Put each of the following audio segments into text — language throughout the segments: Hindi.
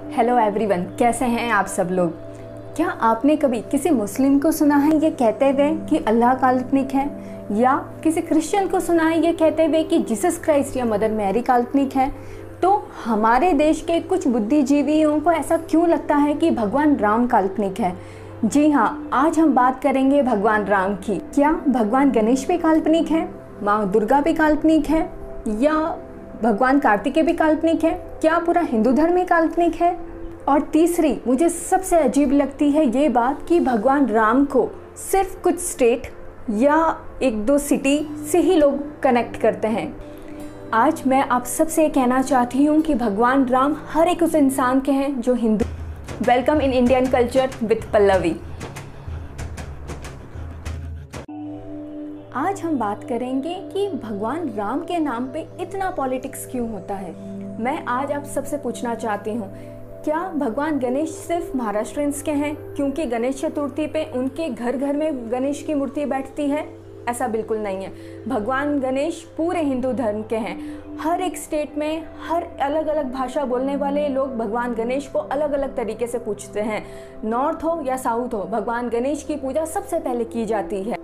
हेलो एवरीवन, कैसे हैं आप सब लोग। क्या आपने कभी किसी मुस्लिम को सुना है ये कहते हुए कि अल्लाह काल्पनिक है, या किसी क्रिश्चियन को सुना है ये कहते हुए कि जीसस क्राइस्ट या मदर मैरी काल्पनिक है? तो हमारे देश के कुछ बुद्धिजीवियों को ऐसा क्यों लगता है कि भगवान राम काल्पनिक है? जी हाँ, आज हम बात करेंगे भगवान राम की। क्या भगवान गणेश भी काल्पनिक है, माँ दुर्गा भी काल्पनिक है, या भगवान कार्तिकेय भी काल्पनिक है? क्या पूरा हिंदू धर्म ही काल्पनिक है? और तीसरी मुझे सबसे अजीब लगती है ये बात कि भगवान राम को सिर्फ कुछ स्टेट या एक दो सिटी से ही लोग कनेक्ट करते हैं। आज मैं आप सबसे कहना चाहती हूँ कि भगवान राम हर एक उस इंसान के हैं जो Hindu. Welcome in Indian culture with Pallavi. आज हम बात करेंगे कि भगवान राम के नाम पे इतना पॉलिटिक्स क्यों होता है। मैं आज आप सबसे पूछना चाहती हूँ, क्या भगवान गणेश सिर्फ महाराष्ट्रियंस के हैं क्योंकि गणेश चतुर्थी पे उनके घर घर में गणेश की मूर्ति बैठती है? ऐसा बिल्कुल नहीं है। भगवान गणेश पूरे हिंदू धर्म के हैं। हर एक स्टेट में हर अलग अलग भाषा बोलने वाले लोग भगवान गणेश को अलग अलग तरीके से पूजते हैं। नॉर्थ हो या साउथ हो, भगवान गणेश की पूजा सबसे पहले की जाती है।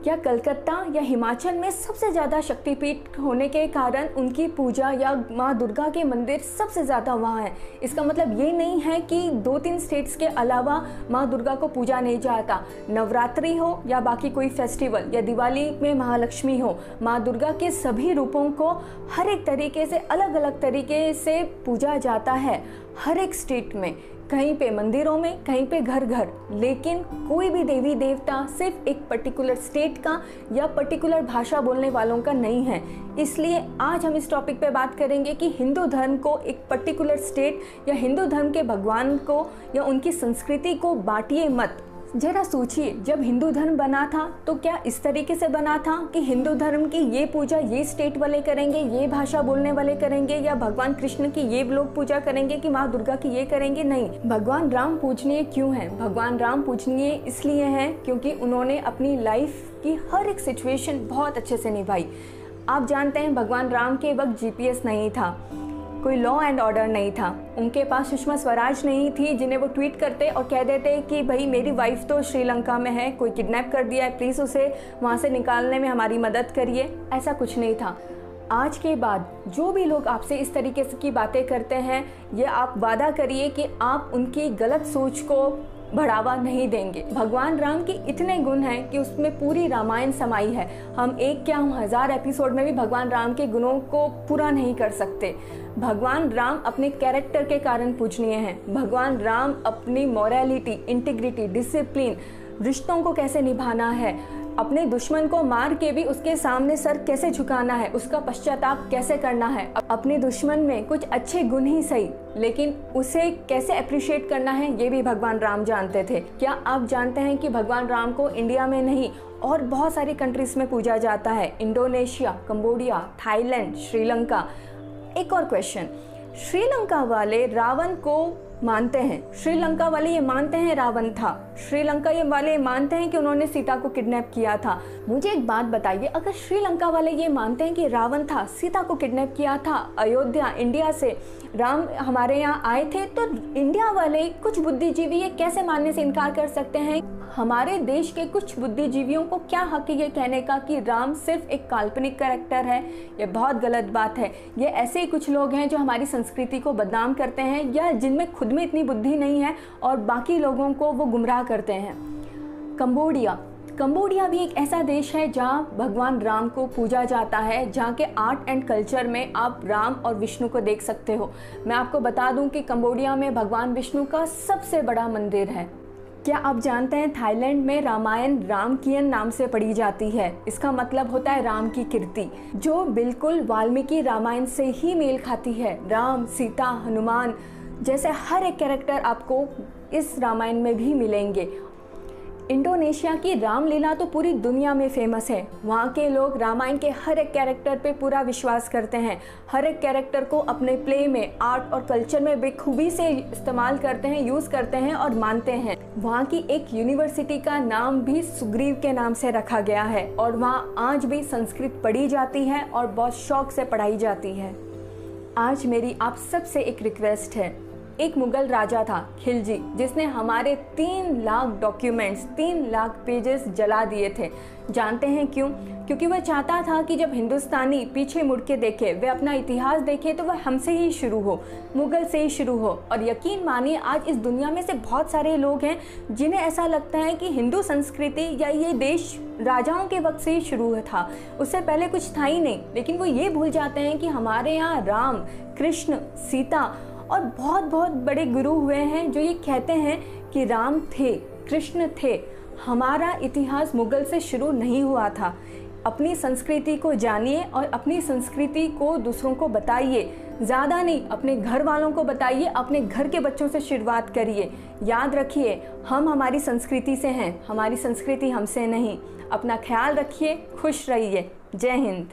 या कलकत्ता या हिमाचल में सबसे ज़्यादा शक्तिपीठ होने के कारण उनकी पूजा या माँ दुर्गा के मंदिर सबसे ज़्यादा वहाँ है। इसका मतलब ये नहीं है कि 2-3 स्टेट्स के अलावा माँ दुर्गा को पूजा नहीं जाता। नवरात्रि हो या बाकी कोई फेस्टिवल या दिवाली में महालक्ष्मी हो, माँ दुर्गा के सभी रूपों को हर एक तरीके से अलग अलग तरीके से पूजा जाता है हर एक स्टेट में। कहीं पे मंदिरों में, कहीं पे घर घर, लेकिन कोई भी देवी देवता सिर्फ एक पर्टिकुलर स्टेट का या पर्टिकुलर भाषा बोलने वालों का नहीं है। इसलिए आज हम इस टॉपिक पे बात करेंगे कि हिंदू धर्म को एक पर्टिकुलर स्टेट या हिंदू धर्म के भगवान को या उनकी संस्कृति को बांटिए मत। जरा सोचिए, जब हिंदू धर्म बना था तो क्या इस तरीके से बना था कि हिंदू धर्म की ये पूजा ये स्टेट वाले करेंगे, ये भाषा बोलने वाले करेंगे, या भगवान कृष्ण की ये लोग पूजा करेंगे कि माँ दुर्गा की ये करेंगे? नहीं। भगवान राम पूजनीय क्यों हैं? भगवान राम पूजनीय इसलिए हैं क्योंकि उन्होंने अपनी लाइफ की हर एक सिचुएशन बहुत अच्छे से निभाई। आप जानते हैं भगवान राम के वक्त GPS नहीं था, कोई लॉ एंड ऑर्डर नहीं था, उनके पास सुषमा स्वराज नहीं थी जिन्हें वो ट्वीट करते और कह देते कि भाई मेरी वाइफ तो श्रीलंका में है, कोई किडनैप कर दिया है, प्लीज़ उसे वहाँ से निकालने में हमारी मदद करिए। ऐसा कुछ नहीं था। आज के बाद जो भी लोग आपसे इस तरीके की बातें करते हैं, ये आप वादा करिए कि आप उनकी गलत सोच को बढ़ावा नहीं देंगे। भगवान राम के इतने गुण हैं कि उसमें पूरी रामायण समाई है। हम एक क्या, हम 1000 एपिसोड में भी भगवान राम के गुणों को पूरा नहीं कर सकते। भगवान राम अपने कैरेक्टर के कारण पूजनीय हैं। भगवान राम अपनी मोरालिटी, इंटीग्रिटी, डिसिप्लिन, रिश्तों को कैसे निभाना है, अपने दुश्मन को मार के भी उसके सामने सर कैसे झुकाना है, उसका पश्चाताप कैसे करना है, अपने दुश्मन में कुछ अच्छे गुण ही सही लेकिन उसे कैसे अप्रिशिएट करना है, ये भी भगवान राम जानते थे। क्या आप जानते हैं कि भगवान राम को इंडिया में नहीं और बहुत सारी कंट्रीज में पूजा जाता है? Indonesia, Cambodia, Thailand, Sri Lanka. एक और क्वेश्चन, श्रीलंका वाले रावण को मानते हैं, श्रीलंका वाले ये मानते हैं रावण था, श्रीलंका ये वाले मानते हैं कि उन्होंने सीता को किडनैप किया था। मुझे एक बात बताइए, अगर श्रीलंका वाले ये मानते हैं कि रावण था, सीता को किडनैप किया था, अयोध्या इंडिया से राम हमारे यहाँ आए थे, तो इंडिया वाले कुछ बुद्धिजीवी ये कैसे मानने से इनकार कर सकते हैं? हमारे देश के कुछ बुद्धिजीवियों को क्या हक है ये कहने का कि राम सिर्फ एक काल्पनिक कैरेक्टर है? ये बहुत गलत बात है। ये ऐसे ही कुछ लोग हैं जो हमारी संस्कृति को बदनाम करते हैं या जिनमें खुद में इतनी बुद्धि नहीं है और बाकी लोगों को वो गुमराह करते हैं। कंबोडिया भी एक ऐसा देश है जहाँ भगवान राम को पूजा जाता है, जहाँ के आर्ट एंड कल्चर में आप राम और विष्णु को देख सकते हो। मैं आपको बता दूं कि कंबोडिया में भगवान विष्णु का सबसे बड़ा मंदिर है। क्या आप जानते हैं थाईलैंड में रामायण रामकियन नाम से पढ़ी जाती है? इसका मतलब होता है राम की कीर्ति, जो बिल्कुल वाल्मीकि रामायण से ही मेल खाती है। राम, सीता, हनुमान जैसे हर एक कैरेक्टर आपको इस रामायण में भी मिलेंगे। इंडोनेशिया की रामलीला तो पूरी दुनिया में फेमस है। वहाँ के लोग रामायण के हर एक कैरेक्टर पे पूरा विश्वास करते हैं, हर एक कैरेक्टर को अपने प्ले में, आर्ट और कल्चर में बेखूबी से इस्तेमाल करते हैं, यूज़ करते हैं और मानते हैं। वहाँ की एक यूनिवर्सिटी का नाम भी सुग्रीव के नाम से रखा गया है और वहाँ आज भी संस्कृत पढ़ी जाती है और बहुत शौक से पढ़ाई जाती है। आज मेरी आप सबसे एक रिक्वेस्ट है, एक मुगल राजा था खिलजी, जिसने हमारे 3 लाख डॉक्यूमेंट्स 3 लाख पेजेस जला दिए थे। जानते हैं क्यों? क्योंकि वह चाहता था कि जब हिंदुस्तानी पीछे मुड़ के देखे, वे अपना इतिहास देखे, तो वह हमसे ही शुरू हो, मुगल से ही शुरू हो। और यकीन मानिए आज इस दुनिया में से बहुत सारे लोग हैं जिन्हें ऐसा लगता है कि हिंदू संस्कृति या ये देश राजाओं के वक्त से ही शुरू था, उससे पहले कुछ था ही नहीं। लेकिन वो ये भूल जाते हैं कि हमारे यहाँ राम, कृष्ण, सीता और बहुत बहुत बड़े गुरु हुए हैं जो ये कहते हैं कि राम थे, कृष्ण थे। हमारा इतिहास मुगल से शुरू नहीं हुआ था। अपनी संस्कृति को जानिए और अपनी संस्कृति को दूसरों को बताइए। ज़्यादा नहीं, अपने घर वालों को बताइए, अपने घर के बच्चों से शुरुआत करिए। याद रखिए, हम हमारी संस्कृति से हैं, हमारी संस्कृति हमसे नहीं। अपना ख्याल रखिए, खुश रहिए। जय हिंद।